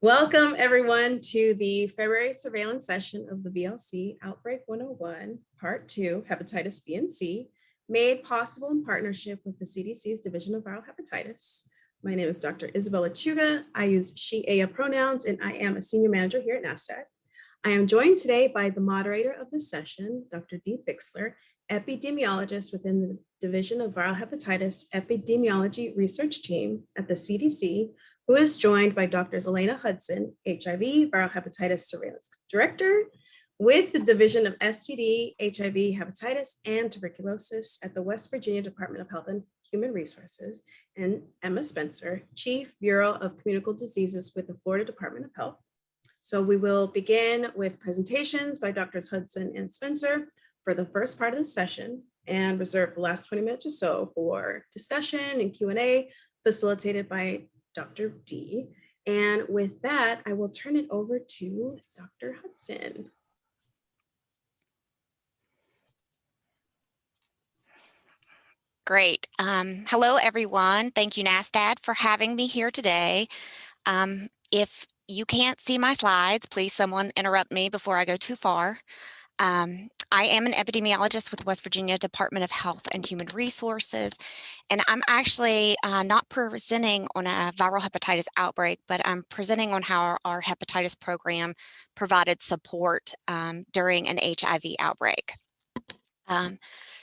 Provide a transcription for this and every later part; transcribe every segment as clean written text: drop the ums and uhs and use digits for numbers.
Welcome everyone to the February surveillance session of the VLC Outbreak 101, Part 2, Hepatitis B and C, made possible in partnership with the CDC's Division of Viral Hepatitis. My name is Dr. Isabella Chuga. I use she, aya pronouns, and I am a senior manager here at NASDAQ. I am joined today by the moderator of the session, Dr. D. Bixler, epidemiologist within the Division of Viral Hepatitis Epidemiology Research Team at the CDC, who is joined by Drs. Alana Hudson, HIV Viral Hepatitis Surveillance Director with the Division of STD, HIV, Hepatitis, and Tuberculosis at the West Virginia Department of Health and Human Resources, and Emma Spencer, Chief Bureau of Communicable Diseases with the Florida Department of Health. So we will begin with presentations by Drs. Hudson and Spencer for the first part of the session and reserve the last 20 minutes or so for discussion and Q&A facilitated by Dr. D. And with that, I will turn it over to Dr. Hudson. Great. Hello, everyone. Thank you, NASDAQ, for having me here today. If you can't see my slides, please someone interrupt me before I go too far. I am an epidemiologist with West Virginia Department of Health and Human Resources, and I'm actually not presenting on a viral hepatitis outbreak, but I'm presenting on how our hepatitis program provided support during an HIV outbreak.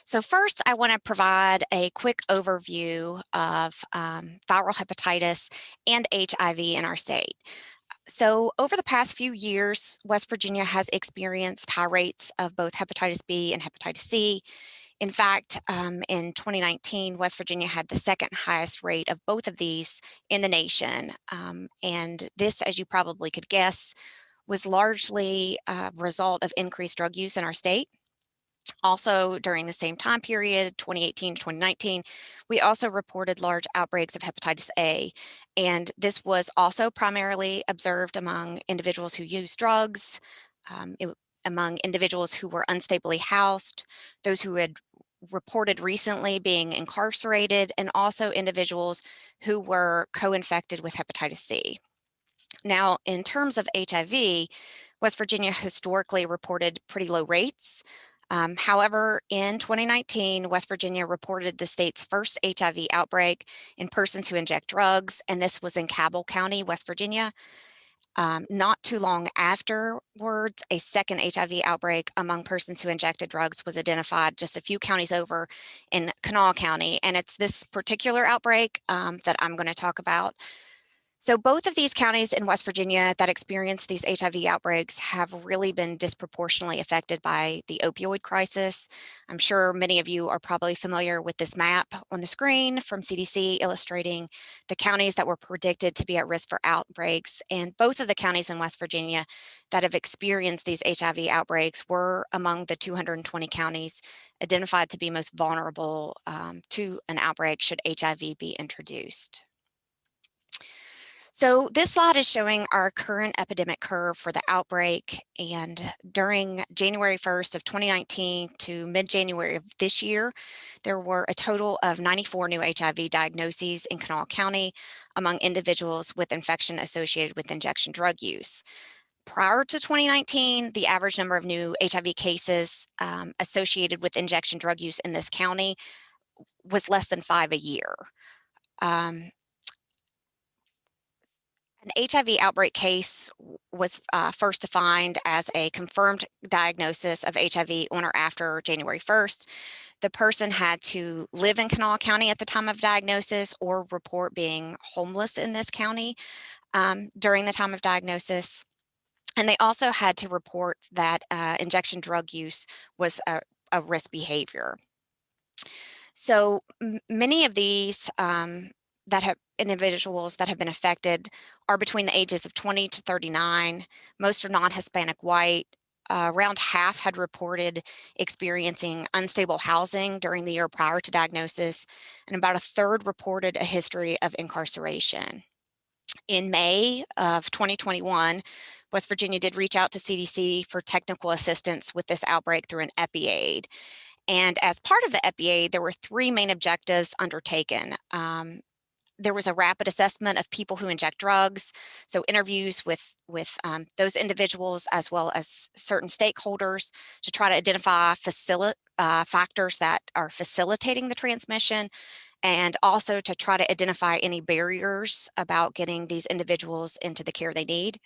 So first, I want to provide a quick overview of viral hepatitis and HIV in our state. So over the past few years, West Virginia has experienced high rates of both hepatitis B and hepatitis C. In fact, in 2019, West Virginia had the second highest rate of both of these in the nation. And this, as you probably could guess, was largely a result of increased drug use in our state. Also, during the same time period, 2018 to 2019, we also reported large outbreaks of hepatitis A, and this was also primarily observed among individuals who use drugs, among individuals who were unstably housed, those who had reported recently being incarcerated, and also individuals who were co-infected with hepatitis C. Now, in terms of HIV, West Virginia historically reported pretty low rates. However, in 2019, West Virginia reported the state's first HIV outbreak in persons who inject drugs, and this was in Cabell County, West Virginia. Not too long afterwards, a second HIV outbreak among persons who injected drugs was identified just a few counties over in Kanawha County, and it's this particular outbreak that I'm going to talk about. So both of these counties in West Virginia that experienced these HIV outbreaks have really been disproportionately affected by the opioid crisis. I'm sure many of you are probably familiar with this map on the screen from CDC illustrating the counties that were predicted to be at risk for outbreaks. And both of the counties in West Virginia that have experienced these HIV outbreaks were among the 220 counties identified to be most vulnerable to an outbreak should HIV be introduced. So this slide is showing our current epidemic curve for the outbreak, and during January 1st of 2019 to mid-January of this year, there were a total of 94 new HIV diagnoses in Kanawha County among individuals with infection associated with injection drug use. Prior to 2019, the average number of new HIV cases associated with injection drug use in this county was less than 5 a year. An HIV outbreak case was first defined as a confirmed diagnosis of HIV on or after January 1st. The person had to live in Kanawha County at the time of diagnosis or report being homeless in this county during the time of diagnosis. And they also had to report that injection drug use was a risk behavior. So many of these individuals that have been affected are between the ages of 20 to 39. Most are non-Hispanic white. Around half had reported experiencing unstable housing during the year prior to diagnosis, and about a third reported a history of incarceration. In May of 2021, West Virginia did reach out to CDC for technical assistance with this outbreak through an EpiAid. And as part of the EpiAid, there were 3 main objectives undertaken. there was a rapid assessment of people who inject drugs, so interviews with those individuals as well as certain stakeholders to try to identify factors that are facilitating the transmission, and also to try to identify any barriers about getting these individuals into the care they need.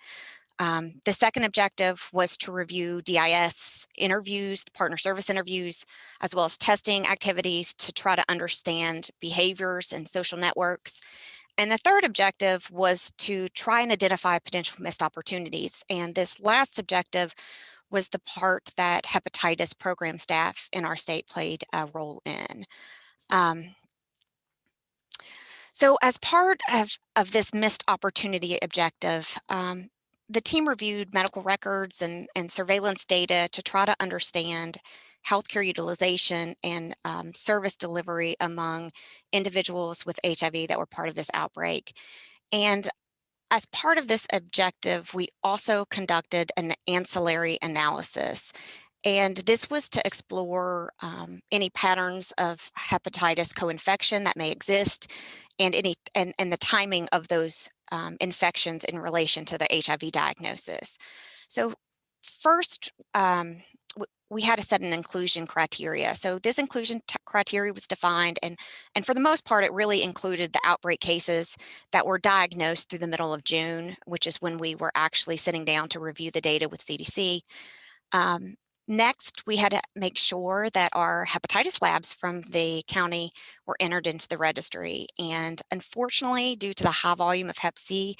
The second objective was to review DIS interviews, partner service interviews, as well as testing activities to try to understand behaviors and social networks. And the third objective was to try and identify potential missed opportunities. And this last objective was the part that hepatitis program staff in our state played a role in. So as part of this missed opportunity objective, the team reviewed medical records and surveillance data to try to understand healthcare utilization and service delivery among individuals with HIV that were part of this outbreak. And as part of this objective, we also conducted an ancillary analysis. And this was to explore any patterns of hepatitis co-infection that may exist, and the timing of those infections in relation to the HIV diagnosis. So first, we had to set an inclusion criteria. So this inclusion criteria was defined, and for the most part, it really included the outbreak cases that were diagnosed through the middle of June, which is when we were actually sitting down to review the data with CDC. Next, we had to make sure that our hepatitis labs from the county were entered into the registry. And unfortunately, due to the high volume of Hep C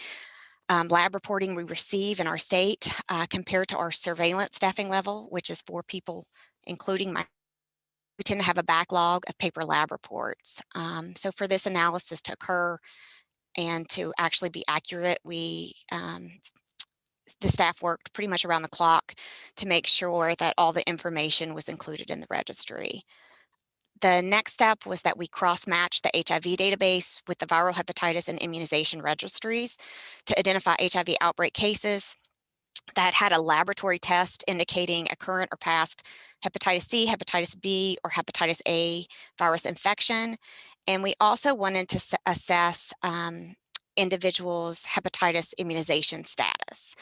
lab reporting we receive in our state, compared to our surveillance staffing level, which is 4 people, including we tend to have a backlog of paper lab reports. So for this analysis to occur and to actually be accurate, the staff worked pretty much around the clock to make sure that all the information was included in the registry. The next step was that we cross-matched the HIV database with the viral hepatitis and immunization registries to identify HIV outbreak cases that had a laboratory test indicating a current or past hepatitis C, hepatitis B, or hepatitis A virus infection. And we also wanted to assess individuals' hepatitis immunization status,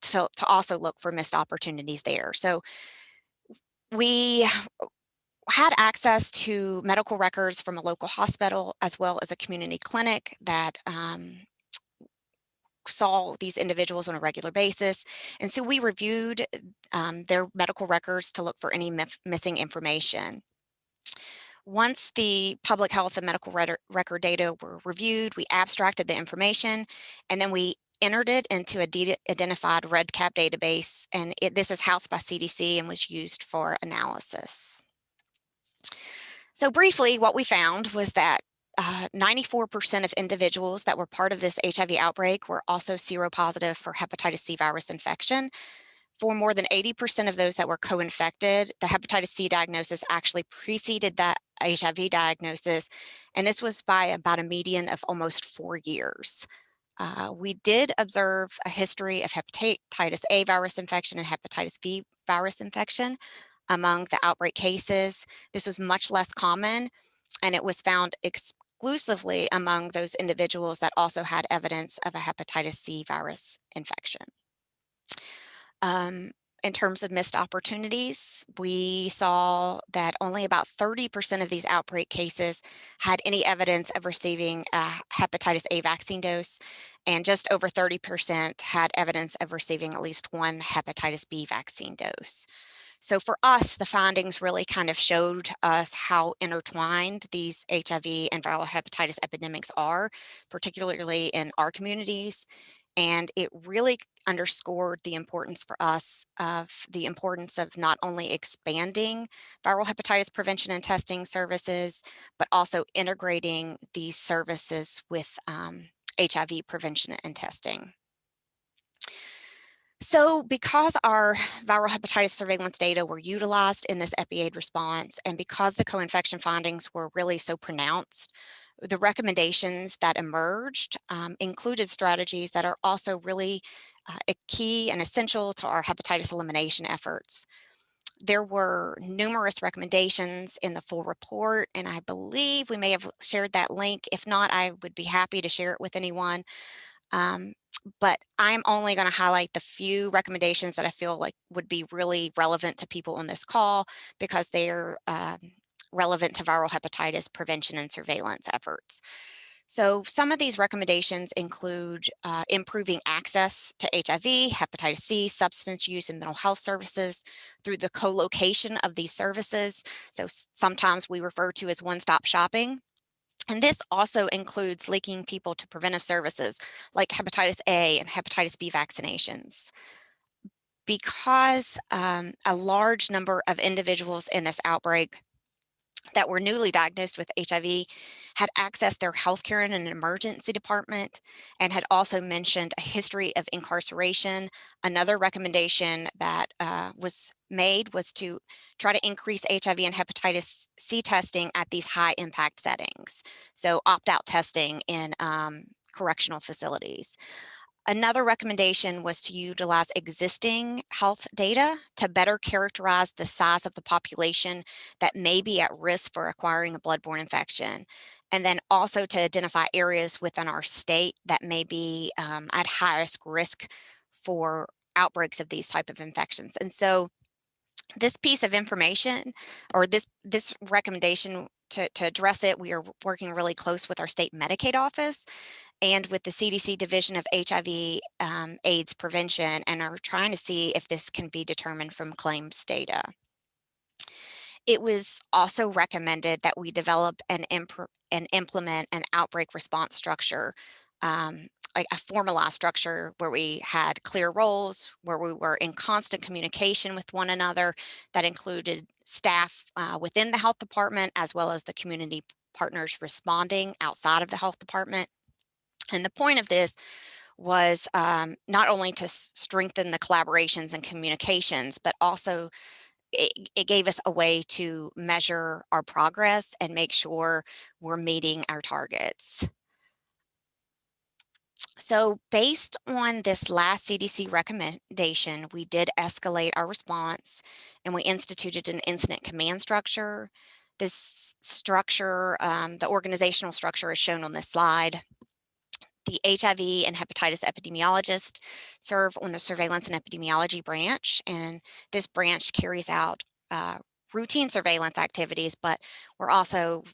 to also look for missed opportunities there. So we had access to medical records from a local hospital as well as a community clinic that saw these individuals on a regular basis. And so we reviewed their medical records to look for any missing information. Once the public health and medical record data were reviewed, we abstracted the information, and then we entered it into a de-identified REDCap database, and this is housed by CDC and was used for analysis. So briefly, what we found was that 94% of individuals that were part of this HIV outbreak were also seropositive for hepatitis C virus infection. For more than 80% of those that were co-infected, the hepatitis C diagnosis actually preceded that HIV diagnosis, and this was by about a median of almost 4 years. We did observe a history of hepatitis A virus infection and hepatitis B virus infection among the outbreak cases. This was much less common, and it was found exclusively among those individuals that also had evidence of a hepatitis C virus infection. In terms of missed opportunities, we saw that only about 30% of these outbreak cases had any evidence of receiving a hepatitis A vaccine dose, and just over 30% had evidence of receiving at least one hepatitis B vaccine dose. So for us, the findings really kind of showed us how intertwined these HIV and viral hepatitis epidemics are, particularly in our communities. And it really underscored the importance for us of not only expanding viral hepatitis prevention and testing services, but also integrating these services with HIV prevention and testing. So because our viral hepatitis surveillance data were utilized in this EpiAid response, and because the co-infection findings were really so pronounced, the recommendations that emerged included strategies that are also really key and essential to our hepatitis elimination efforts. There were numerous recommendations in the full report, and I believe we may have shared that link. If not, I would be happy to share it with anyone. Um, but I'm only going to highlight the few recommendations that I feel like would be really relevant to people on this call because they're relevant to viral hepatitis prevention and surveillance efforts. So some of these recommendations include improving access to HIV, hepatitis C, substance use, and mental health services through the co-location of these services. So sometimes we refer to as one-stop shopping. And this also includes linking people to preventive services like hepatitis A and hepatitis B vaccinations. Because a large number of individuals in this outbreak that were newly diagnosed with HIV had accessed their healthcare in an emergency department and had also mentioned a history of incarceration. Another recommendation that was made was to try to increase HIV and hepatitis C testing at these high impact settings. So opt-out testing in correctional facilities. Another recommendation was to utilize existing health data to better characterize the size of the population that may be at risk for acquiring a bloodborne infection. And then also to identify areas within our state that may be at highest risk for outbreaks of these type of infections. And so this piece of information or this recommendation to address it, we are working really close with our state Medicaid office and with the CDC Division of HIV AIDS Prevention, and are trying to see if this can be determined from claims data. It was also recommended that we develop and implement an outbreak response structure, like a formalized structure where we had clear roles, where we were in constant communication with one another, that included staff within the health department as well as the community partners responding outside of the health department. And the point of this was not only to strengthen the collaborations and communications, but also it gave us a way to measure our progress and make sure we're meeting our targets. So based on this last CDC recommendation, we did escalate our response and we instituted an incident command structure. This structure, the organizational structure is shown on this slide. The HIV and hepatitis epidemiologist serve on the surveillance and epidemiology branch, and this branch carries out routine surveillance activities, but we're also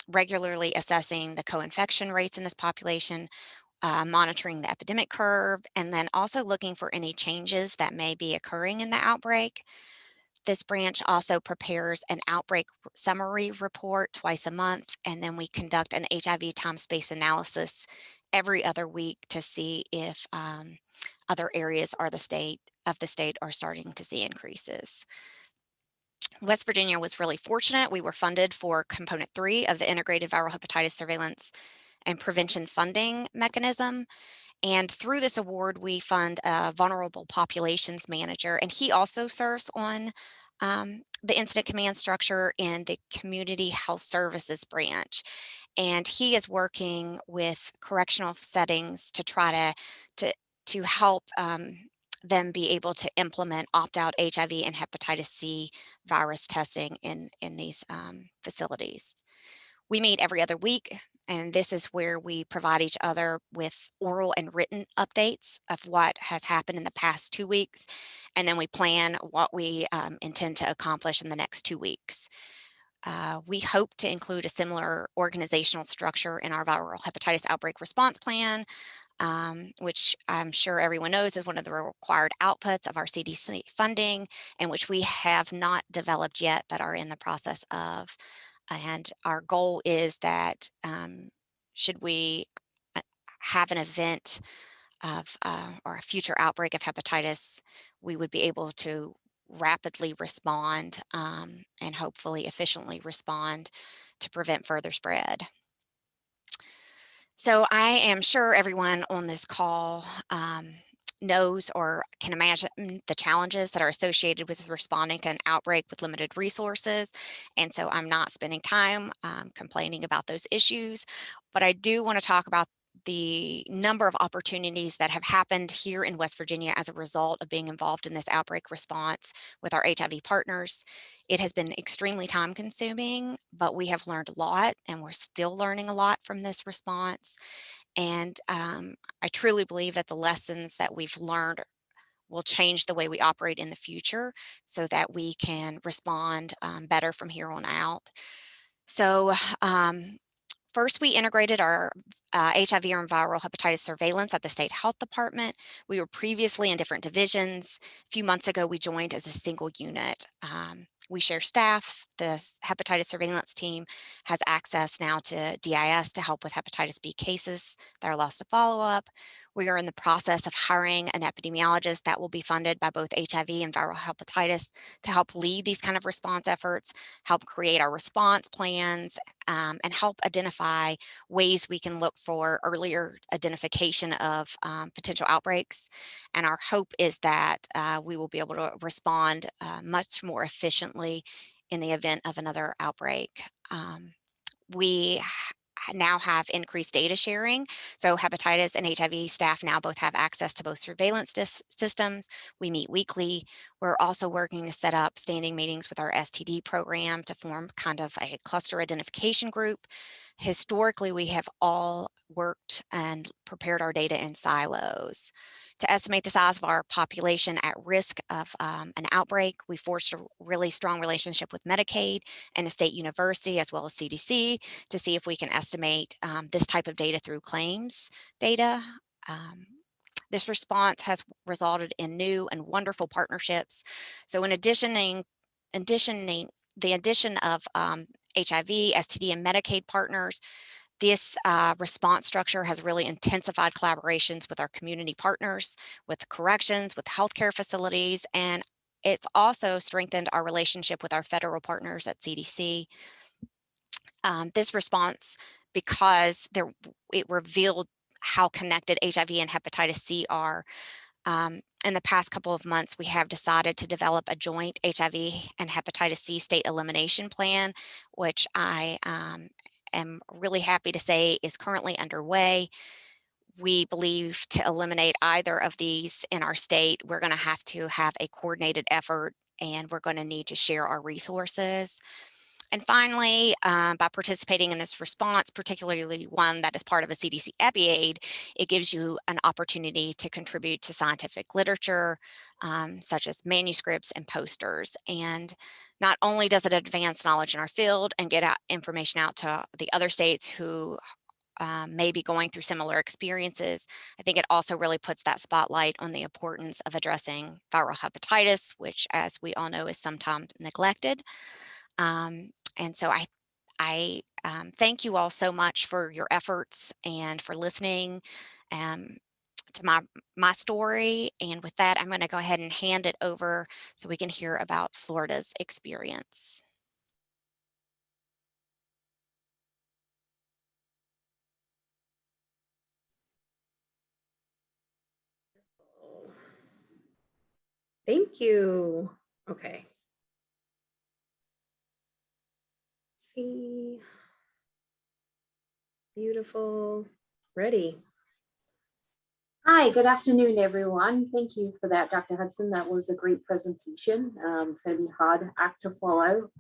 regularly assessing the co-infection rates in this population, monitoring the epidemic curve, and then also looking for any changes that may be occurring in the outbreak. This branch also prepares an outbreak summary report twice a month, and then we conduct an HIV time space analysis every other week to see if other areas of the state are starting to see increases. West Virginia was really fortunate. We were funded for component 3 of the integrated viral hepatitis surveillance and prevention funding mechanism. And through this award, we fund a vulnerable populations manager, and he also serves on the incident command structure in the community health services branch. And he is working with correctional settings to try to help them be able to implement opt-out HIV and hepatitis C virus testing in these facilities. We meet every other week, and this is where we provide each other with oral and written updates of what has happened in the past 2 weeks, and then we plan what we intend to accomplish in the next 2 weeks. We hope to include a similar organizational structure in our viral hepatitis outbreak response plan, which I'm sure everyone knows is one of the required outputs of our CDC funding, and which we have not developed yet, but are in the process of. And our goal is that should we have an event of or a future outbreak of hepatitis, we would be able to rapidly respond and hopefully efficiently respond to prevent further spread. So I am sure everyone on this call knows or can imagine the challenges that are associated with responding to an outbreak with limited resources. And so I'm not spending time complaining about those issues, but I do want to talk about the number of opportunities that have happened here in West Virginia as a result of being involved in this outbreak response with our HIV partners. It has been extremely time consuming, but we have learned a lot and we're still learning a lot from this response. And I truly believe that the lessons that we've learned will change the way we operate in the future so that we can respond better from here on out. So first, we integrated our HIV and viral hepatitis surveillance at the State Health Department. We were previously in different divisions. A few months ago, we joined as a single unit. We share staff. The hepatitis surveillance team has access now to DIS to help with hepatitis B cases that are lost to follow-up. We are in the process of hiring an epidemiologist that will be funded by both HIV and viral hepatitis to help lead these kind of response efforts, help create our response plans, and help identify ways we can look for earlier identification of potential outbreaks. And our hope is that we will be able to respond much more efficiently in the event of another outbreak. We now have increased data sharing. So hepatitis and HIV staff now both have access to both surveillance systems. We meet weekly. We're also working to set up standing meetings with our STD program to form kind of a cluster identification group. Historically, we have all worked and prepared our data in silos. To estimate the size of our population at risk of an outbreak, we forged a really strong relationship with Medicaid and a state university as well as CDC to see if we can estimate this type of data through claims data. This response has resulted in new and wonderful partnerships. So in addition of HIV, STD, and Medicaid partners, this response structure has really intensified collaborations with our community partners, with corrections, with healthcare facilities, and it's also strengthened our relationship with our federal partners at CDC. This response, because it revealed how connected HIV and hepatitis C are, in the past couple of months, we have decided to develop a joint HIV and hepatitis C state elimination plan, which I am really happy to say is currently underway. We believe to eliminate either of these in our state, we're going to have a coordinated effort and we're going to need to share our resources. And finally, by participating in this response, particularly one that is part of a CDC EpiAid, it gives you an opportunity to contribute to scientific literature, such as manuscripts and posters. And not only does it advance knowledge in our field and get information out to the other states who may be going through similar experiences, I think it also really puts that spotlight on the importance of addressing viral hepatitis, which, as we all know, is sometimes neglected. And so I thank you all so much for your efforts and for listening to my story. And with that, I'm going to go ahead and hand it over so we can hear about Florida's experience. Thank you. Okay. See. Beautiful. Ready. Hi, good afternoon, everyone. Thank you for that, Dr. Hudson. That was a great presentation. It's going to be a hard act to follow.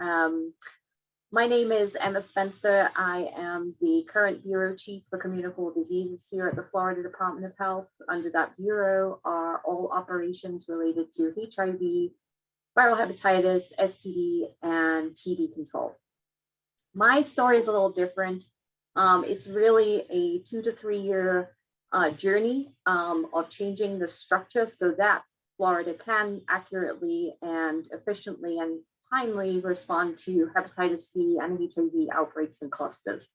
My name is Emma Spencer. I am the current Bureau Chief for Communicable Diseases here at the Florida Department of Health. Under that bureau are all operations related to HIV, viral hepatitis, STD, and TB control. My story is a little different. It's really a 2 to 3 year journey of changing the structure so that Florida can accurately and efficiently and timely respond to hepatitis C and HIV outbreaks and clusters.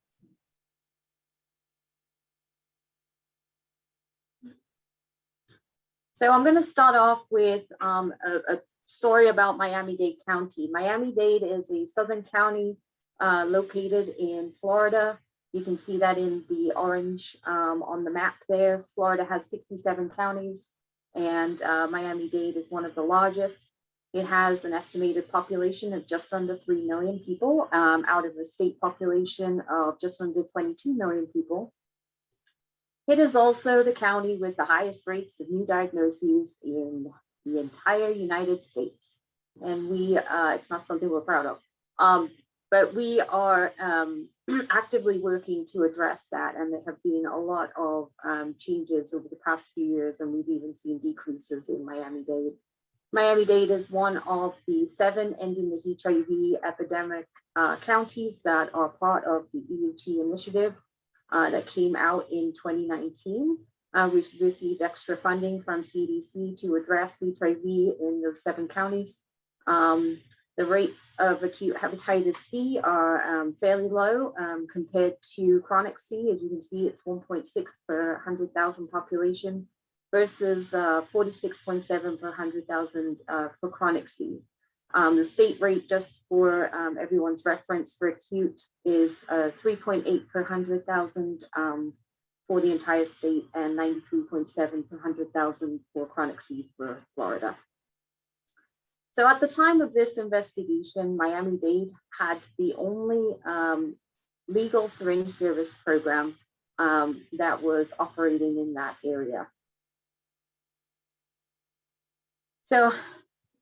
So I'm going to start off with a story about Miami-Dade County. Miami-Dade is a southern county located in Florida. You can see that in the orange on the map there. Florida has 67 counties, and Miami-Dade is one of the largest. It has an estimated population of just under 3 million people out of a state population of just under 22 million people. It is also the county with the highest rates of new diagnoses in the entire United States. And it's not something we're proud of. But we are actively working to address that. And there have been a lot of changes over the past few years, and we've even seen decreases in Miami-Dade. Miami-Dade is one of the 7 ending the HIV epidemic counties that are part of the EHE initiative that came out in 2019. We received extra funding from CDC to address HIV in those 7 counties. The rates of acute hepatitis C are fairly low compared to chronic C. As you can see, it's 1.6 per 100,000 population versus 46.7 per 100,000 for chronic C. The state rate, just for everyone's reference, for acute is 3.8 per 100,000 for the entire state, and 93.7 per 100,000 for chronic C for Florida. So at the time of this investigation, Miami-Dade had the only legal syringe service program that was operating in that area. So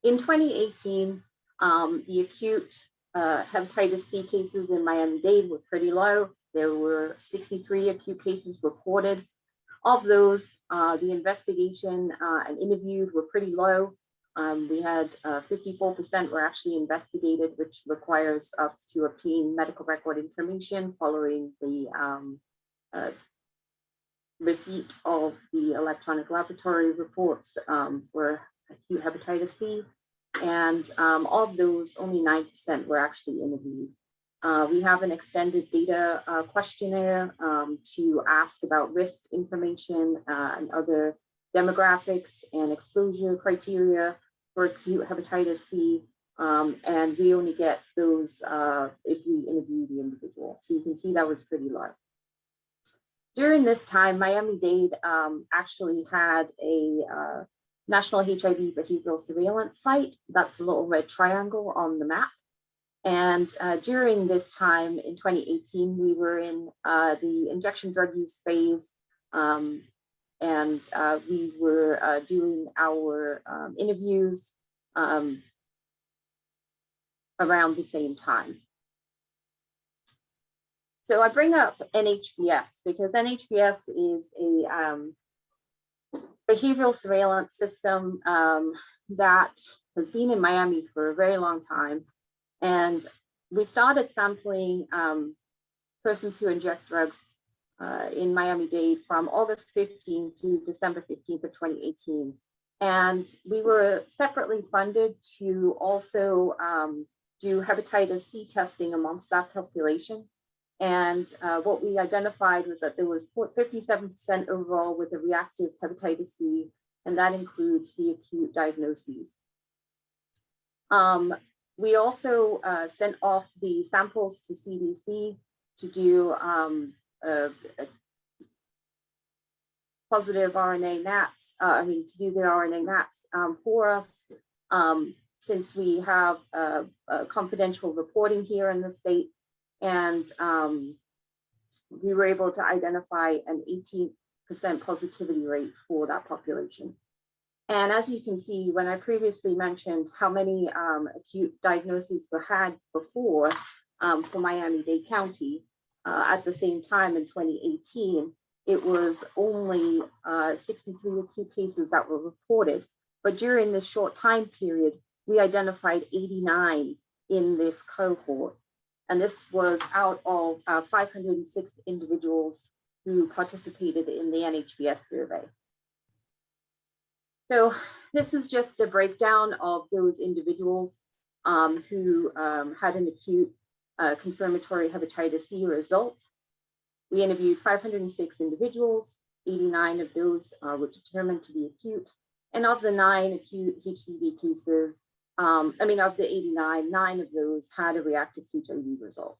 in 2018, the acute hepatitis C cases in Miami-Dade were pretty low. There were 63 acute cases reported. Of those, the investigation and interviewed were pretty low. We had 54% were actually investigated, which requires us to obtain medical record information following the receipt of the electronic laboratory reports for acute hepatitis C. And of those, only 9% were actually interviewed. We have an extended data questionnaire to ask about risk information and other demographics and exposure criteria for acute hepatitis C. And we only get those if we interview the individual. So you can see that was pretty low. During this time, Miami-Dade actually had a National HIV Behavioral Surveillance Site. That's a little red triangle on the map. And during this time in 2018, we were in the injection drug use phase, and we were doing our interviews around the same time. So I bring up NHBS because NHBS is a behavioral surveillance system that has been in Miami for a very long time. And we started sampling persons who inject drugs in Miami-Dade from August 15 to December 15th of 2018. And we were separately funded to also do hepatitis C testing amongst that population. And what we identified was that there was 57% overall with a reactive hepatitis C, and that includes the acute diagnoses. We also sent off the samples to CDC to do positive RNA NATs, to do the RNA NATs for us, since we have confidential reporting here in the state. And we were able to identify an 18% positivity rate for that population. And as you can see, when I previously mentioned how many acute diagnoses were had before for Miami-Dade County, at the same time in 2018, it was only 63 acute cases that were reported. But during this short time period, we identified 89 in this cohort. And this was out of 506 individuals who participated in the NHBS survey. So this is just a breakdown of those individuals who had an acute confirmatory hepatitis C result. We interviewed 506 individuals, 89 of those were determined to be acute. And of the 9 acute HCV cases, of the 89, 9 of those had a reactive HIV result.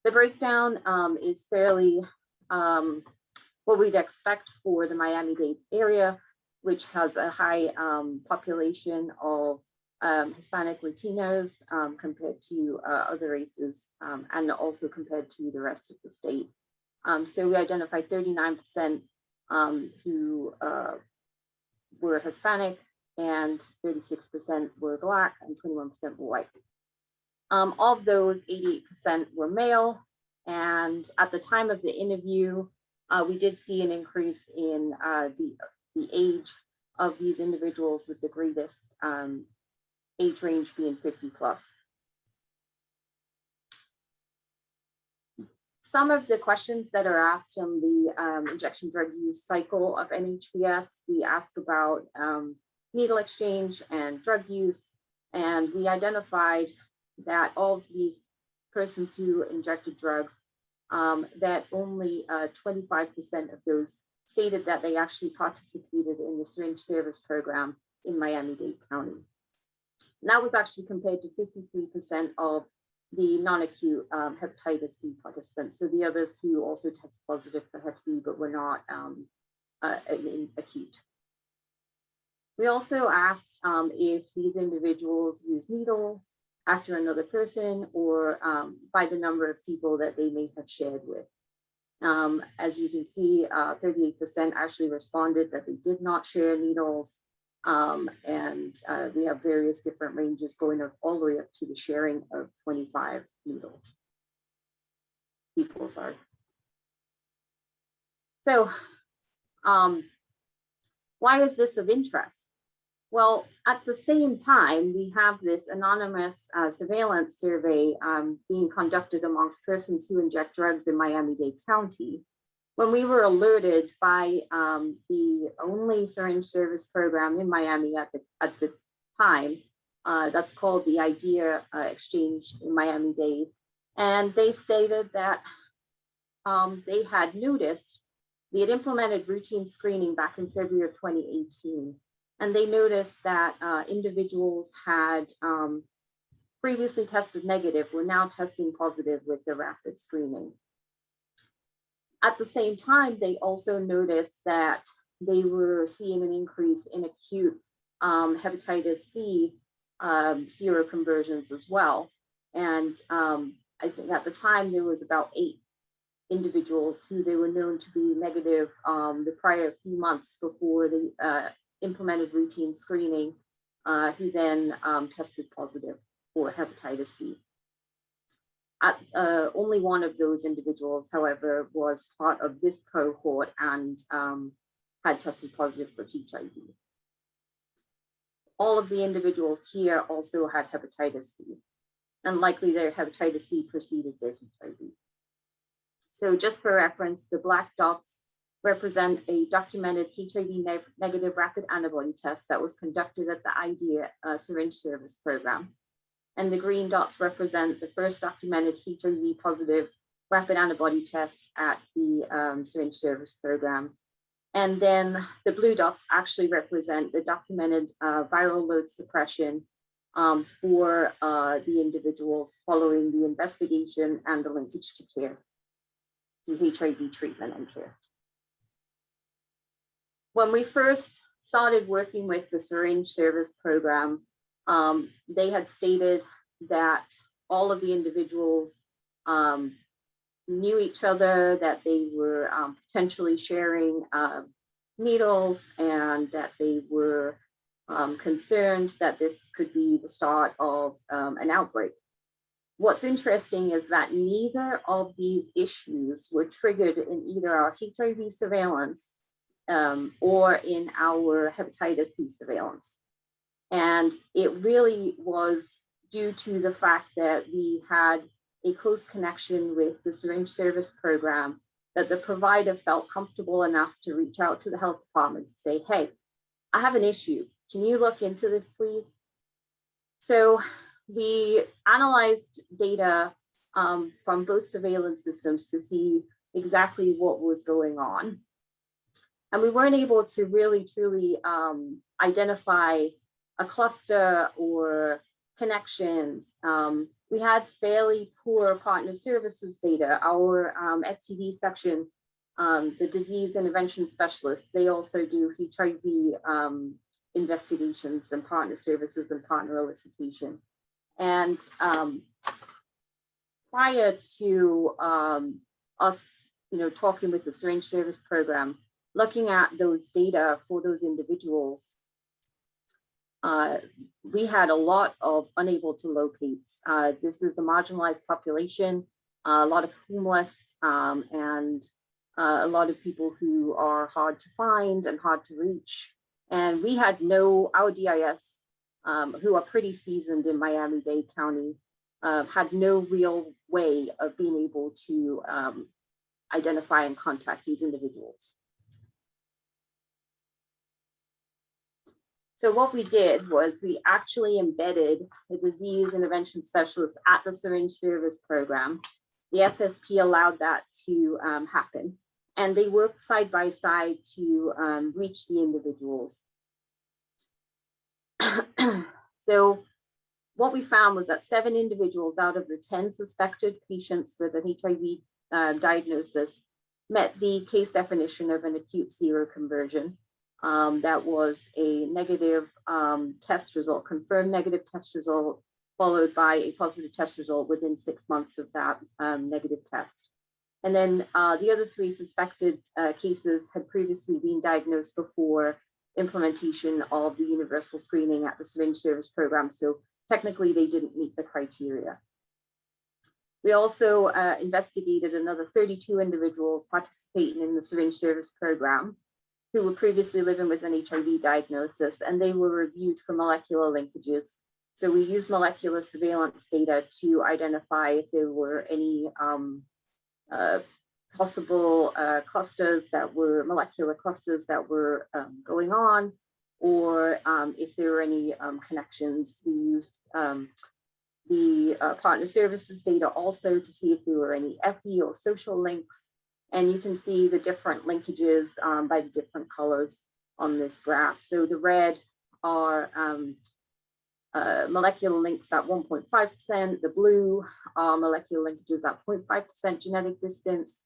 The breakdown is fairly what we'd expect for the Miami-Dade area, which has a high population of Hispanic Latinos compared to other races, and also compared to the rest of the state. So we identified 39% who were Hispanic, and 36% were Black, and 21% were white. Of those, 88% were male. And at the time of the interview, we did see an increase in the age of these individuals, with the greatest age range being 50 plus. Some of the questions that are asked in the injection drug use cycle of NHPS, we ask about needle exchange and drug use, and we identified that all of these persons who injected drugs, that only 25% of those stated that they actually participated in the syringe service program in Miami-Dade County. And that was actually compared to 53% of the non-acute hepatitis C participants. So the others who also tested positive for hep C, but were not acute. We also asked if these individuals use needles after another person, or by the number of people that they may have shared with. As you can see, 38% actually responded that they did not share needles. And we have various different ranges going up all the way up to the sharing of 25 needles. People, sorry. So why is this of interest? Well, at the same time, we have this anonymous surveillance survey being conducted amongst persons who inject drugs in Miami-Dade County. When we were alerted by the only syringe service program in Miami at the time, that's called the Idea Exchange in Miami-Dade, and they stated that they had noticed, they had implemented routine screening back in February of 2018, and they noticed that individuals had previously tested negative, were now testing positive with the rapid screening. At the same time, they also noticed that they were seeing an increase in acute hepatitis C seroconversions as well. And I think at the time there was about 8 individuals who they were known to be negative the prior few months before they implemented routine screening, who then tested positive for hepatitis C. Only one of those individuals, however, was part of this cohort and had tested positive for HIV. All of the individuals here also had hepatitis C, and likely their hepatitis C preceded their HIV. So just for reference, the black dots represent a documented HIV negative rapid antibody test that was conducted at the IDEA syringe service program. And the green dots represent the first documented HIV positive rapid antibody test at the syringe service program. And then the blue dots actually represent the documented viral load suppression for the individuals following the investigation and the linkage to care, to HIV treatment and care. When we first started working with the syringe service program, they had stated that all of the individuals knew each other, that they were potentially sharing needles, and that they were concerned that this could be the start of an outbreak. What's interesting is that neither of these issues were triggered in either our HIV surveillance or in our hepatitis C surveillance. And it really was due to the fact that we had a close connection with the syringe service program, that the provider felt comfortable enough to reach out to the health department to say, hey, I have an issue. Can you look into this, please? So we analyzed data from both surveillance systems to see exactly what was going on. And we weren't able to really truly identify a cluster or connections. We had fairly poor partner services data. Our STD section, the disease intervention specialists, they also do HIV investigations and partner services and partner elicitation. And prior to us, talking with the syringe service program, looking at those data for those individuals, we had a lot of unable to locate. This is a marginalized population, a lot of homeless, and a lot of people who are hard to find and hard to reach. And we had our DIS, who are pretty seasoned in Miami-Dade County, had no real way of being able to identify and contact these individuals. So what we did was we actually embedded the disease intervention specialist at the syringe service program. The SSP allowed that to happen, and they worked side by side to reach the individuals. So what we found was that 7 individuals out of the 10 suspected patients with an HIV diagnosis met the case definition of an acute seroconversion. That was a negative test result, confirmed negative test result, followed by a positive test result within 6 months of that negative test. And then the other 3 suspected cases had previously been diagnosed before implementation of the universal screening at the syringe service program. So technically they didn't meet the criteria. We also investigated another 32 individuals participating in the syringe service program who were previously living with an HIV diagnosis, and they were reviewed for molecular linkages. So we used molecular surveillance data to identify if there were any possible clusters that were molecular clusters that were going on, or if there were any connections. We used the partner services data also to see if there were any FE or social links. And you can see the different linkages by the different colors on this graph. So the red are molecular links at 1.5%, the blue are molecular linkages at 0.5% genetic distance.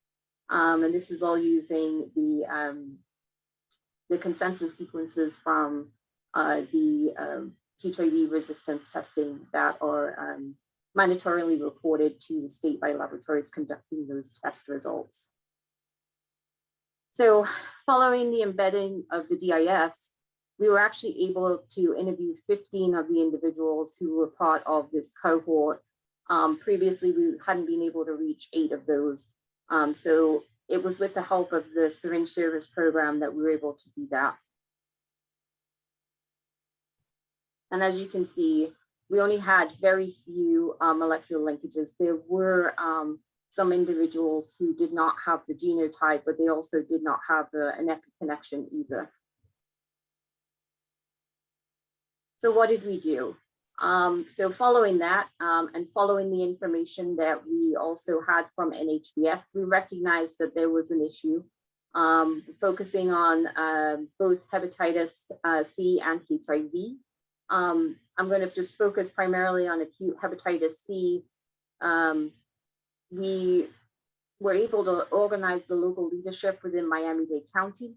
And this is all using the consensus sequences from the HIV resistance testing that are mandatorily reported to the state by laboratories conducting those test results. So following the embedding of the DIS, we were actually able to interview 15 of the individuals who were part of this cohort. Previously, we hadn't been able to reach 8 of those. So it was with the help of the syringe service program that we were able to do that. And as you can see, we only had very few molecular linkages. There were some individuals who did not have the genotype, but they also did not have an epiconnection either. So what did we do? So following that and following the information that we also had from NHBS, we recognized that there was an issue focusing on both hepatitis C and HIV. I'm going to just focus primarily on acute hepatitis C. We were able to organize the local leadership within Miami-Dade County.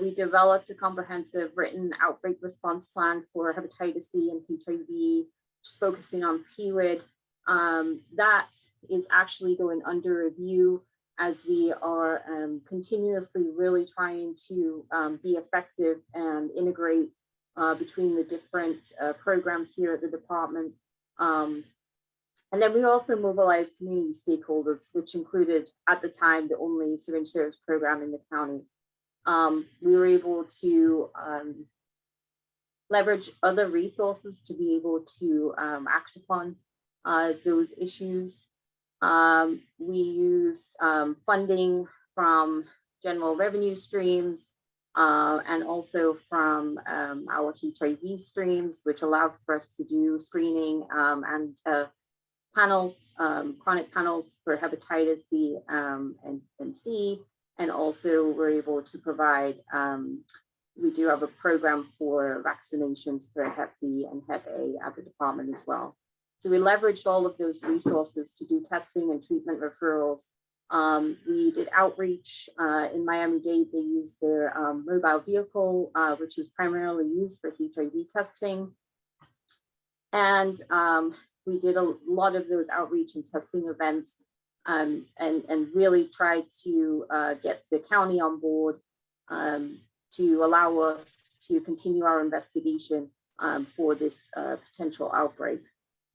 We developed a comprehensive written outbreak response plan for hepatitis C and HIV, just focusing on PWID. That is actually going under review as we are continuously really trying to be effective and integrate between the different programs here at the department. And then we also mobilized community stakeholders, which included at the time the only syringe service program in the county. We were able to leverage other resources to be able to act upon those issues. We used funding from general revenue streams and also from our HIV streams, which allows for us to do screening and panels, chronic panels for hepatitis B and C. And also we're able to provide, we do have a program for vaccinations for Hep B and Hep A at the department as well. So we leveraged all of those resources to do testing and treatment referrals. We did outreach in Miami-Dade. They used their mobile vehicle, which is primarily used for HIV testing. And we did a lot of those outreach and testing events and really tried to get the county on board to allow us to continue our investigation for this potential outbreak.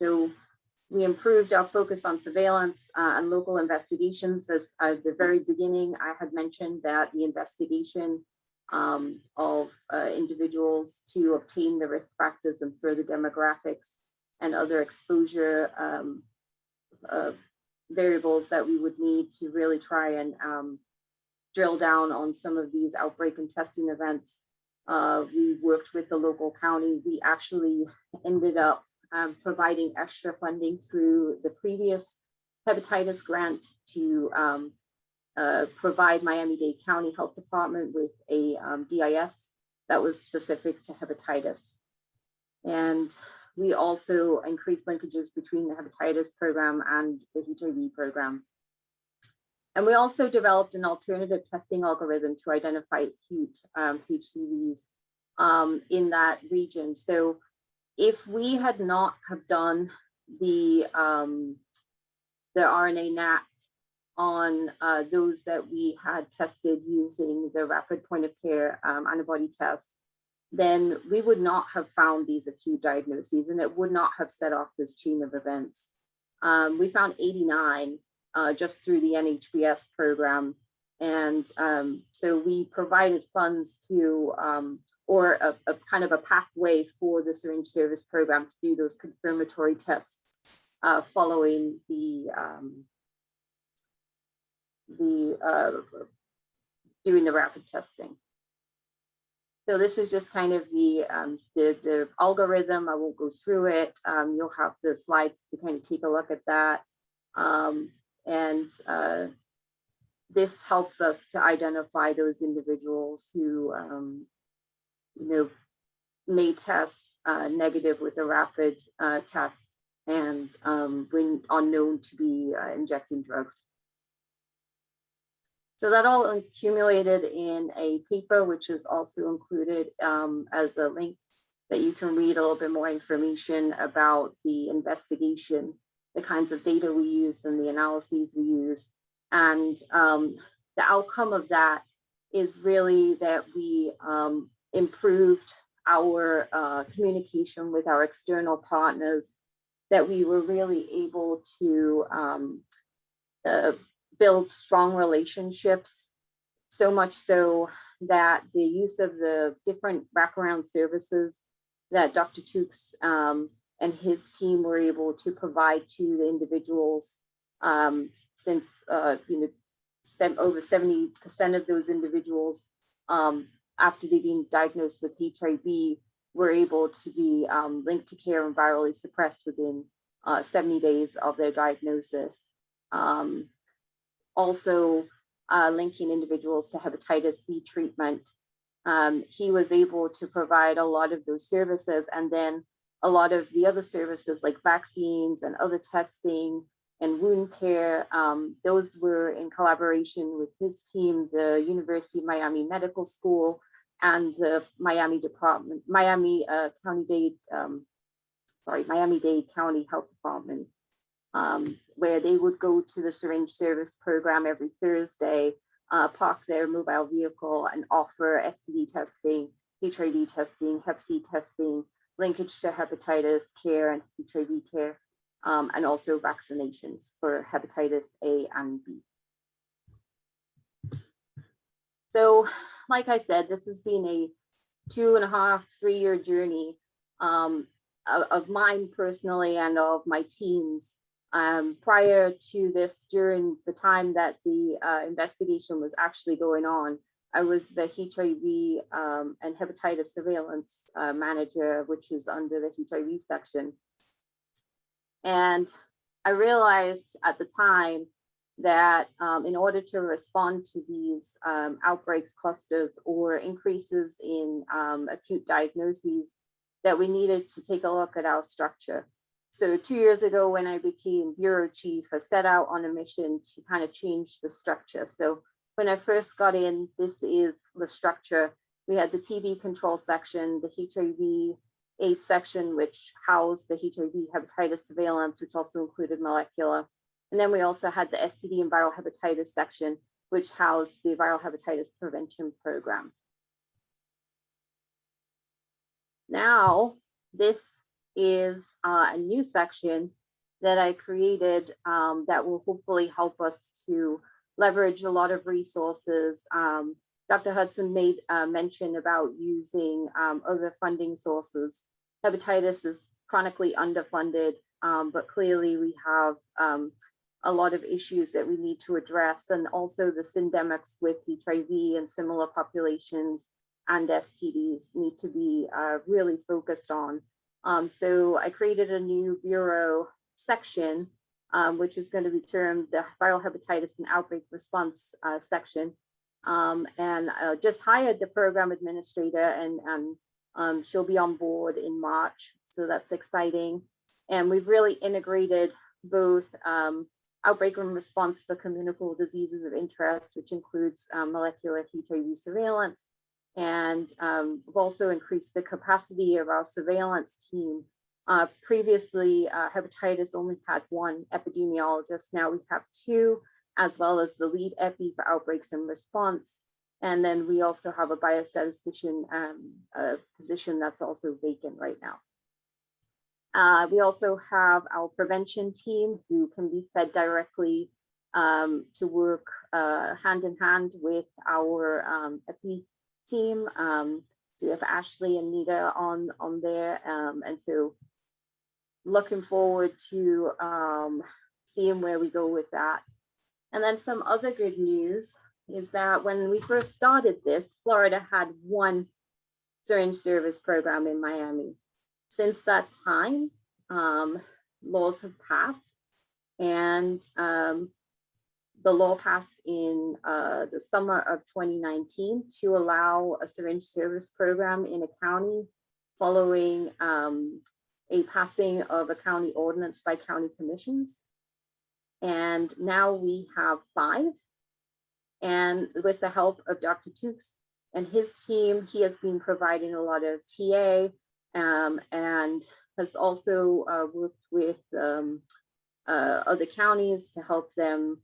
So we improved our focus on surveillance and local investigations. As at the very beginning, I had mentioned that the investigation of individuals to obtain the risk factors and further demographics and other exposure variables that we would need to really try and drill down on some of these outbreak and testing events. We worked with the local county. We actually ended up providing extra funding through the previous hepatitis grant to provide Miami-Dade County Health Department with a DIS that was specific to hepatitis. And we also increased linkages between the hepatitis program and the HIV program. And we also developed an alternative testing algorithm to identify acute HCVs in that region. So if we had not have done the RNA NAT on those that we had tested using the rapid point of care antibody test, then we would not have found these acute diagnoses, and it would not have set off this chain of events. We found 89 just through the NHBS program. And so we provided funds to, or a kind of a pathway for the syringe service program to do those confirmatory tests following doing the rapid testing. So this is just kind of the algorithm. I won't go through it. You'll have the slides to kind of take a look at that. This helps us to identify those individuals who, may test negative with a rapid test and when unknown to be injecting drugs. So that all accumulated in a paper, which is also included as a link that you can read a little bit more information about the investigation, the kinds of data we used and the analyses we used. And the outcome of that is really that we improved our communication with our external partners, that we were really able to build strong relationships, so much so that the use of the different wraparound services that Dr. Tukes and his team were able to provide to the individuals, since over 70% of those individuals, after they've been diagnosed with HIV, were able to be linked to care and virally suppressed within 70 days of their diagnosis. Also linking individuals to hepatitis C treatment. He was able to provide a lot of those services, and then a lot of the other services like vaccines and other testing and wound care. Those were in collaboration with his team, the University of Miami Medical School and the Miami-Dade County Health Department, where they would go to the syringe service program every Thursday, park their mobile vehicle and offer STD testing, HIV testing, Hep C testing, linkage to hepatitis care and HIV care, and also vaccinations for hepatitis A and B. So, like I said, this has been a 2.5, 3-year journey of mine personally and of my teams. Prior to this, during the time that the investigation was actually going on, I was the HIV and hepatitis surveillance manager, which is under the HIV section. And I realized at the time that in order to respond to these outbreaks, clusters, or increases in acute diagnoses, that we needed to take a look at our structure. So 2 years ago, when I became bureau chief, I set out on a mission to kind of change the structure. So when I first got in, this is the structure. We had the TB control section, the HIV AIDS section, which housed the HIV hepatitis surveillance, which also included molecular. And then we also had the STD and viral hepatitis section, which housed the viral hepatitis prevention program. Now, this is a new section that I created that will hopefully help us to leverage a lot of resources. Dr. Hudson made mention about using other funding sources. Hepatitis is chronically underfunded, but clearly we have a lot of issues that we need to address, and also the syndemics with HIV and similar populations and STDs need to be really focused on. So I created a new bureau section, which is going to be termed the Viral Hepatitis and Outbreak Response section, and just hired the program administrator, and she'll be on board in March, so that's exciting. And we've really integrated both outbreak and response for communicable diseases of interest, which includes molecular HIV surveillance. And we've also increased the capacity of our surveillance team. Previously, hepatitis only had one epidemiologist. Now we have two, as well as the lead epi for outbreaks and response. And then we also have a biostatistician position that's also vacant right now. We also have our prevention team who can be fed directly to work hand in hand with our epi team. So we have Ashley and Nita on there. And so looking forward to seeing where we go with that. And then some other good news is that when we first started this, Florida had one syringe service program in Miami. Since that time, laws have passed, and the law passed in the summer of 2019 to allow a syringe service program in a county following a passing of a county ordinance by county commissions. And now we have 5. And with the help of Dr. Tukes and his team, he has been providing a lot of TA and has also worked with other counties to help them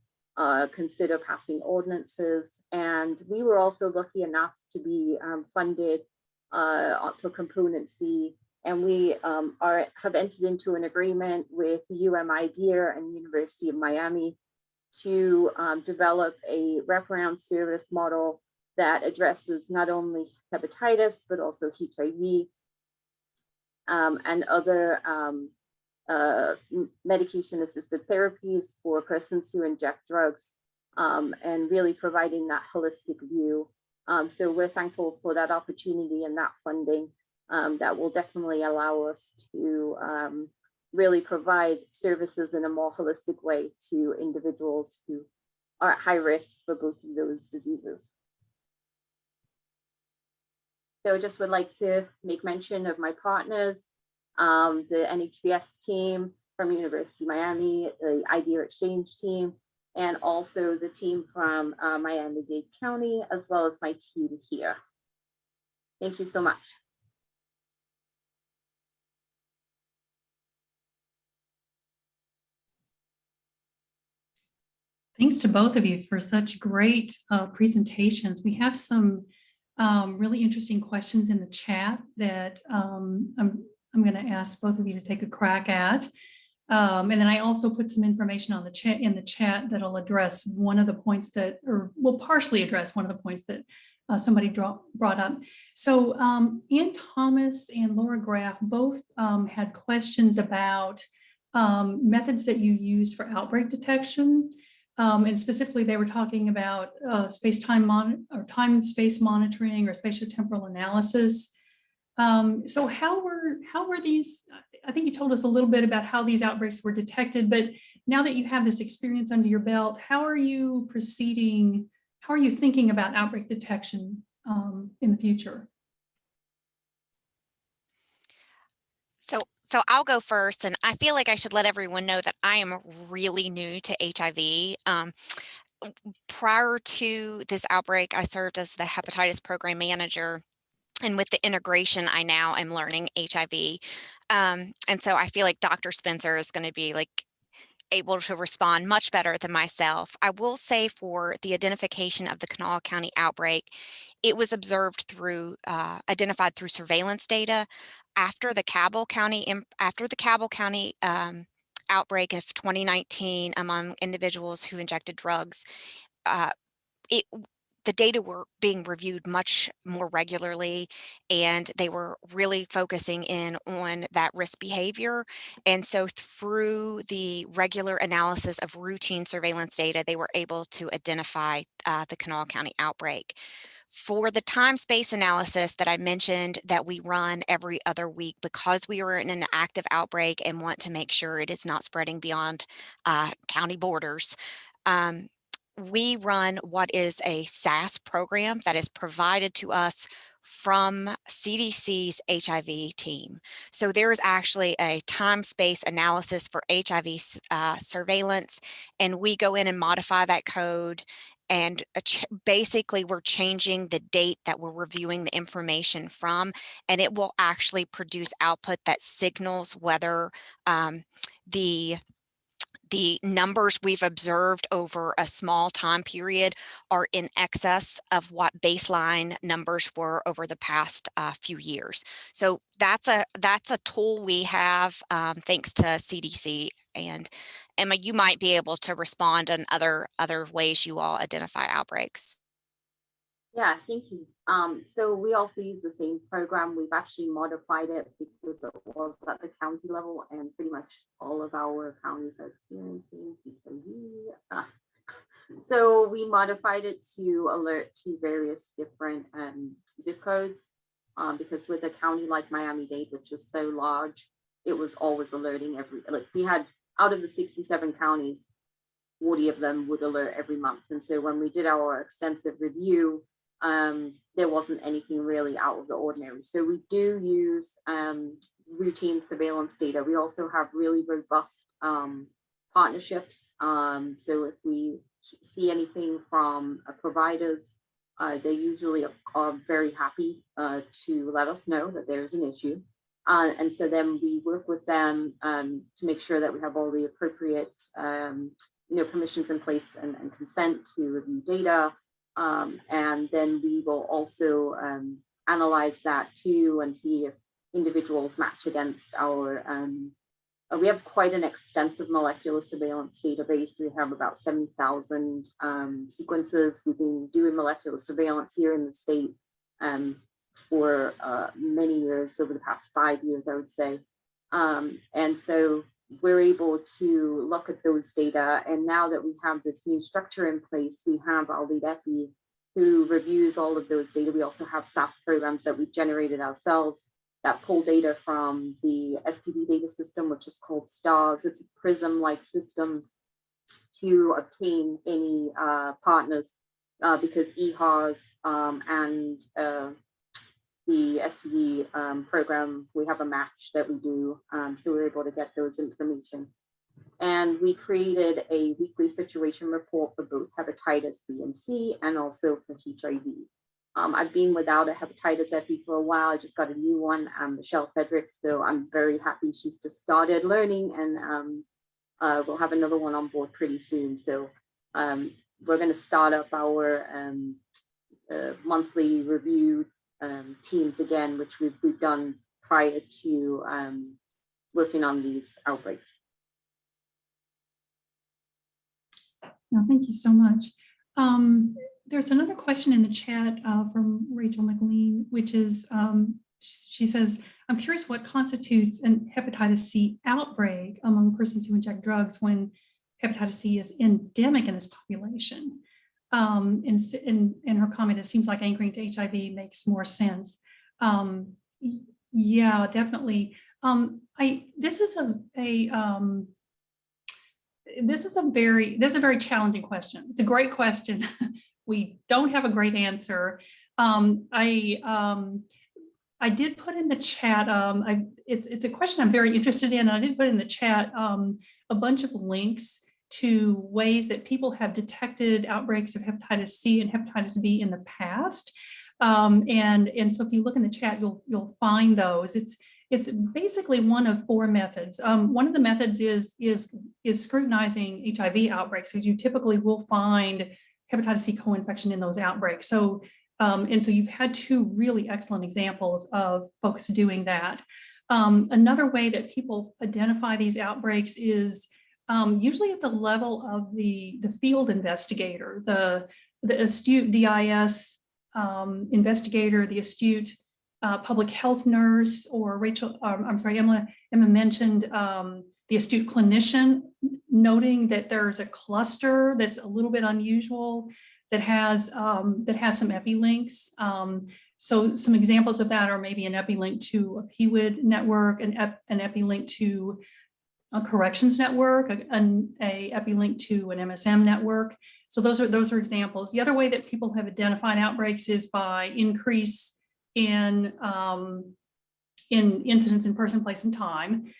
consider passing ordinances. And we were also lucky enough to be funded for Component C. And we have entered into an agreement with UMIDEA and University of Miami to develop a wraparound service model that addresses not only hepatitis, but also HIV and other medication-assisted therapies for persons who inject drugs, and really providing that holistic view. So we're thankful for that opportunity and that funding that will definitely allow us to really provide services in a more holistic way to individuals who are at high risk for both of those diseases. So I just would like to make mention of my partners, the NHBS team from University of Miami, the IDEA Exchange team, and also the team from Miami-Dade County, as well as my team here. Thank you so much. Thanks to both of you for such great presentations. We have some really interesting questions in the chat that I'm going to ask both of you to take a crack at. And then I also put some information on the chat in the chat that'll address one of the points that, or will partially address one of the points that somebody brought up. So Ann Thomas and Laura Graff both had questions about methods that you use for outbreak detection. And specifically, they were talking about time-space monitoring or spatiotemporal analysis. So how were these? I think you told us a little bit about how these outbreaks were detected, but now that you have this experience under your belt, how are you proceeding? How are you thinking about outbreak detection in the future? So I'll go first, and I feel like I should let everyone know that I am really new to HIV. Prior to this outbreak, I served as the hepatitis program manager, and with the integration, I now am learning HIV. And so I feel like Dr. Spencer is going to be like able to respond much better than myself. I will say for the identification of the Kanawha County outbreak, it was observed through, identified through surveillance data after the Cabell County, outbreak of 2019 among individuals who injected drugs. Uh, it the data were being reviewed much more regularly, and they were really focusing in on that risk behavior. And so through the regular analysis of routine surveillance data, they were able to identify the Kanawha County outbreak. For the time-space analysis that I mentioned that we run every other week, because we are in an active outbreak and want to make sure it is not spreading beyond county borders, we run what is a SAS program that is provided to us from CDC's HIV team. So there is actually a time-space analysis for HIV surveillance, and we go in and modify that code. And basically, we're changing the date that we're reviewing the information from, and it will actually produce output that signals whether the numbers we've observed over a small time period are in excess of what baseline numbers were over the past few years. So that's a tool we have thanks to CDC. And Emma, you might be able to respond on other ways you all identify outbreaks. Yeah, thank you. So we also use the same program. We've actually modified it because it was at the county level, and pretty much all of our counties are experiencing HIV. So we modified it to alert to various different zip codes, because with a county like Miami-Dade, which is so large, it was always alerting we had, out of the 67 counties, 40 of them would alert every month. And so when we did our extensive review, there wasn't anything really out of the ordinary. So we do use routine surveillance data. We also have really robust partnerships. So if we see anything from providers, they usually are very happy to let us know that there's an issue. And so then we work with them to make sure that we have all the appropriate permissions in place and consent to review data. And then we will also analyze that too and see if individuals match against our, we have quite an extensive molecular surveillance database. We have about 70,000 sequences. We've been doing molecular surveillance here in the state for many years, over the past 5 years, I would say. And so we're able to look at those data. And now that we have this new structure in place, we have our lead epi who reviews all of those data. We also have SAS programs that we've generated ourselves that pull data from the STD data system, which is called STARS. It's a PRISM-like system to obtain any partners because EHARs and the STD program, we have a match that we do. So we're able to get those information. And we created a weekly situation report for both hepatitis B and C and also for HIV. I've been without a hepatitis epi for a while. I just got a new one, Michelle Frederick. So I'm very happy she's just started learning, and we'll have another one on board pretty soon. So we're going to start up our monthly review teams again, which we've done prior to working on these outbreaks. No, thank you so much. There's another question in the chat from Rachel McLean, which is, she says, I'm curious what constitutes an hepatitis C outbreak among persons who inject drugs when hepatitis C is endemic in this population. In her comment, it seems like anchoring to HIV makes more sense. Yeah, definitely. This is a very challenging question. It's a great question. We don't have a great answer. I did put in the chat, it's a question I'm very interested in. I did put in the chat a bunch of links to ways that people have detected outbreaks of hepatitis C and hepatitis B in the past. And so if you look in the chat, you'll find those. It's basically one of 4 methods. One of the methods is scrutinizing HIV outbreaks, because you typically will find hepatitis C co-infection in those outbreaks. So and so you've had 2 really excellent examples of folks doing that. Another way that people identify these outbreaks is usually at the level of the field investigator, the astute DIS investigator, the astute public health nurse, or Emma mentioned the astute clinician, noting that there's a cluster that's a little bit unusual that has some epilinks. So some examples of that are maybe an epilink to a PWID network, an epilink to a corrections network, an epilink to an MSM network. So those are examples. The other way that people have identified outbreaks is by increase in incidence in person, place, and time.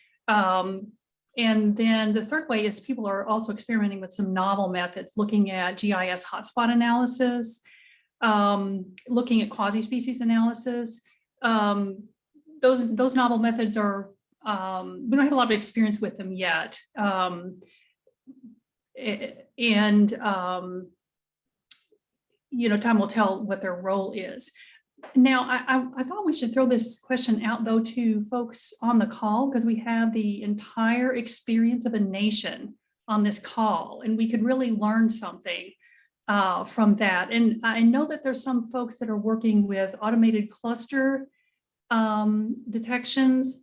And then the third way is people are also experimenting with some novel methods, looking at GIS hotspot analysis, looking at quasi-species analysis. Those novel methods are, we don't have a lot of experience with them yet. Time will tell what their role is. Now, I thought we should throw this question out, though, to folks on the call, because we have the entire experience of a nation on this call, and we could really learn something from that. And I know that there's some folks that are working with automated cluster detections.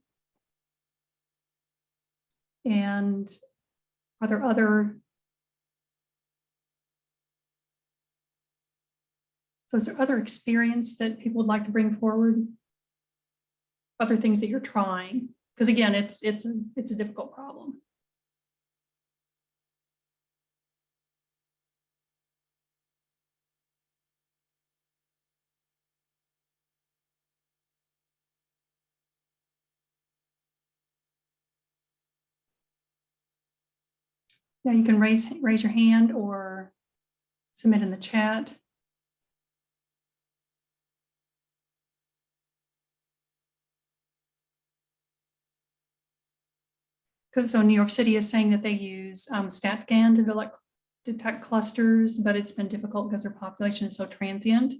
And are there other? So is there other experience that people would like to bring forward? Other things that you're trying? Because again, it's a difficult problem. Yeah, you can raise your hand or submit in the chat. So New York City is saying that they use StatScan to detect clusters, but it's been difficult because their population is so transient.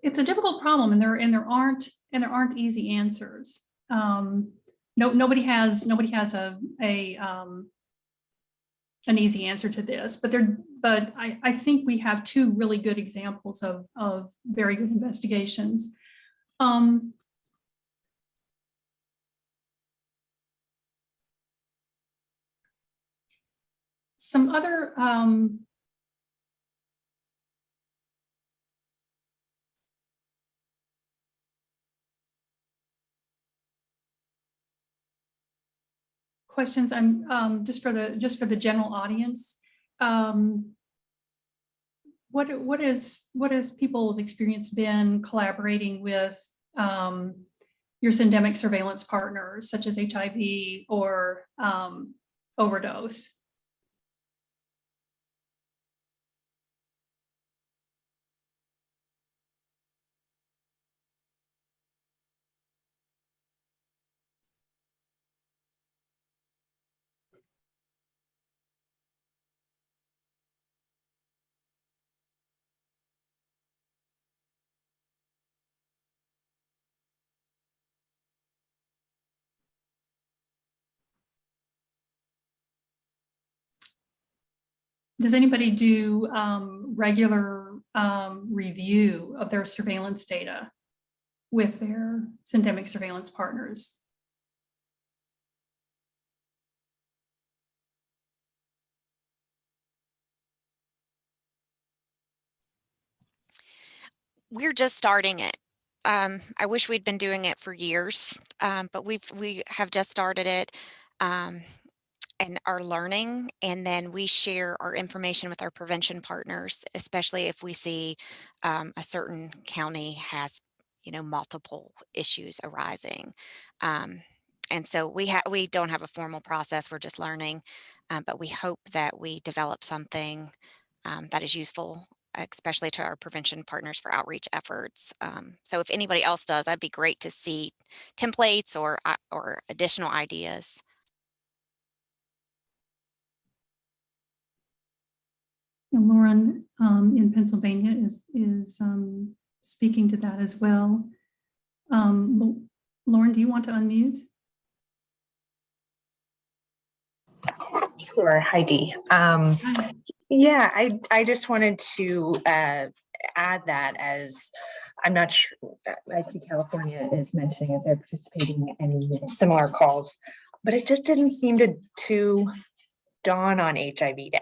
It's a difficult problem, and there aren't easy answers. Nobody has an easy answer to this, but I think we have 2 really good examples of very good investigations. Some other questions. I'm just for the general audience. What has people's experience been collaborating with your syndemic surveillance partners, such as HIV or overdose? Does anybody do regular review of their surveillance data with their syndemic surveillance partners? We're just starting it. I wish we'd been doing it for years, but we have just started it. And are learning, and then we share our information with our prevention partners, especially if we see a certain county has, multiple issues arising. And And so we don't have a formal process. We're just learning, but we hope that we develop something that is useful, especially to our prevention partners for outreach efforts. So if anybody else does, that'd be great to see templates or additional ideas. And Lauren in Pennsylvania is speaking to that as well. Lauren, do you want to unmute? Sure, Heidi. Yeah, I just wanted to add that, as I'm not sure, I think California is mentioning if they're participating in similar calls, but it just didn't seem to dawn on HIV to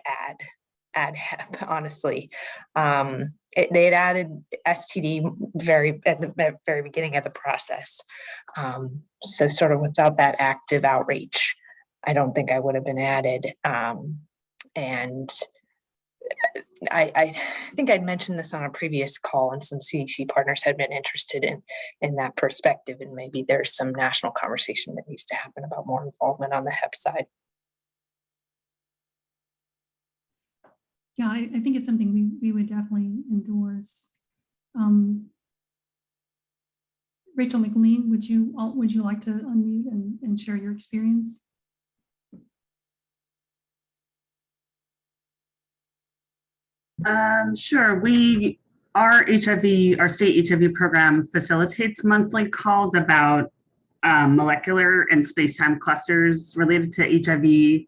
add HEP, honestly. They had added STD at the very beginning of the process. So sort of without that active outreach, I don't think I would have been added. And I think I'd mentioned this on a previous call, and some CDC partners had been interested in that perspective, and maybe there's some national conversation that needs to happen about more involvement on the HEP side. Yeah, I think it's something we would definitely endorse. Rachel McLean, would you like to unmute and share your experience? Sure. Our state HIV program facilitates monthly calls about molecular and space-time clusters related to HIV,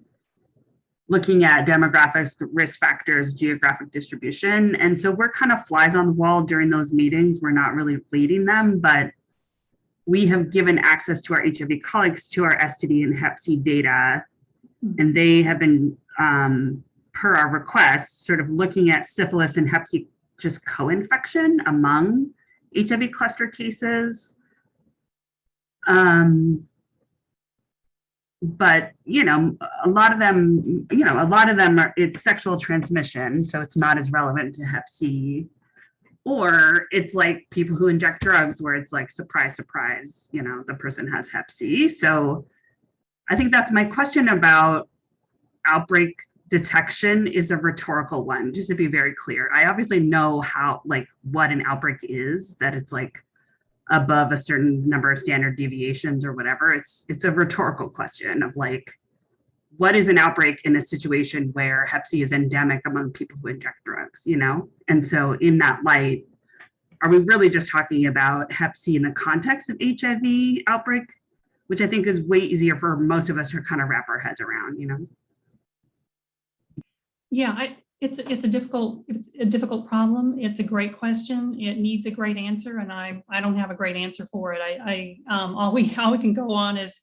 looking at demographics, risk factors, geographic distribution. And so we're kind of flies on the wall during those meetings. We're not really leading them, but we have given access to our HIV colleagues to our STD and Hep C data, and they have been, per our requests, sort of looking at syphilis and Hep C just co-infection among HIV cluster cases. But, a lot of them are, it's sexual transmission, so it's not as relevant to Hep C. Or it's like people who inject drugs where it's like, surprise, surprise, the person has Hep C. So I think that's my question about outbreak detection is a rhetorical one, just to be very clear. I obviously know what an outbreak is, that it's like above a certain number of standard deviations or whatever. It's a rhetorical question of like, what is an outbreak in a situation where Hep C is endemic among people who inject drugs, And so in that light, are we really just talking about Hep C in the context of HIV outbreak, which I think is way easier for most of us to kind of wrap our heads around, Yeah, it's a difficult problem. It's a great question. It needs a great answer, and I don't have a great answer for it. All we can go on is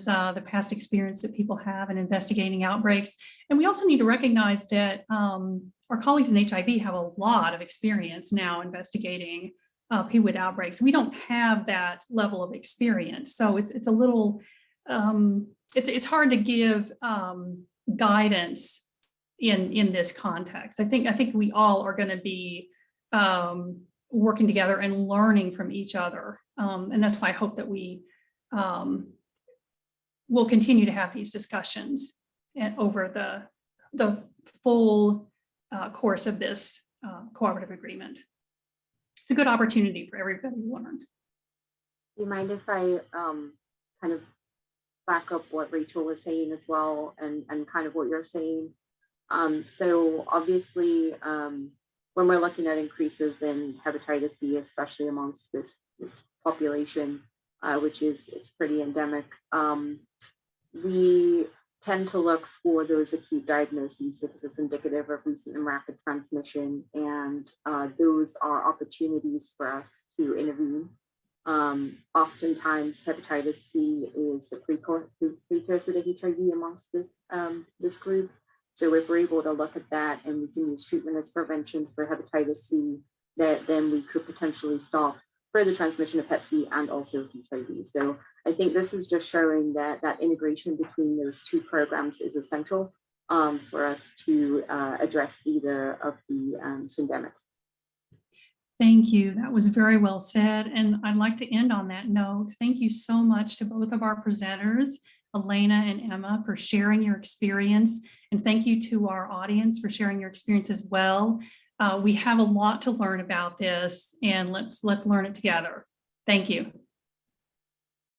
the past experience that people have in investigating outbreaks, and we also need to recognize that our colleagues in HIV have a lot of experience now investigating PWID outbreaks. We don't have that level of experience, so it's a little it's hard to give guidance in this context. I think we all are going to be working together and learning from each other, and that's why I hope that we will continue to have these discussions over the full course of this cooperative agreement. It's a good opportunity for everybody to learn. Do you mind if I kind of back up what Rachel was saying as well, and kind of what you're saying? So obviously, when we're looking at increases in hepatitis C, especially amongst this population, which it's pretty endemic, we tend to look for those acute diagnoses because it's indicative of recent and rapid transmission, and those are opportunities for us to intervene. Oftentimes, hepatitis C is the precursor to HIV amongst this group. So if we're able to look at that and we can use treatment as prevention for hepatitis C, then we could potentially stop further transmission of Hep C and also HIV. So I think this is just showing that integration between those two programs is essential for us to address either of the syndemics. Thank you. That was very well said. And I'd like to end on that note. Thank you so much to both of our presenters, Alana and Emma, for sharing your experience. And thank you to our audience for sharing your experience as well. We have a lot to learn about this, and let's learn it together. Thank you.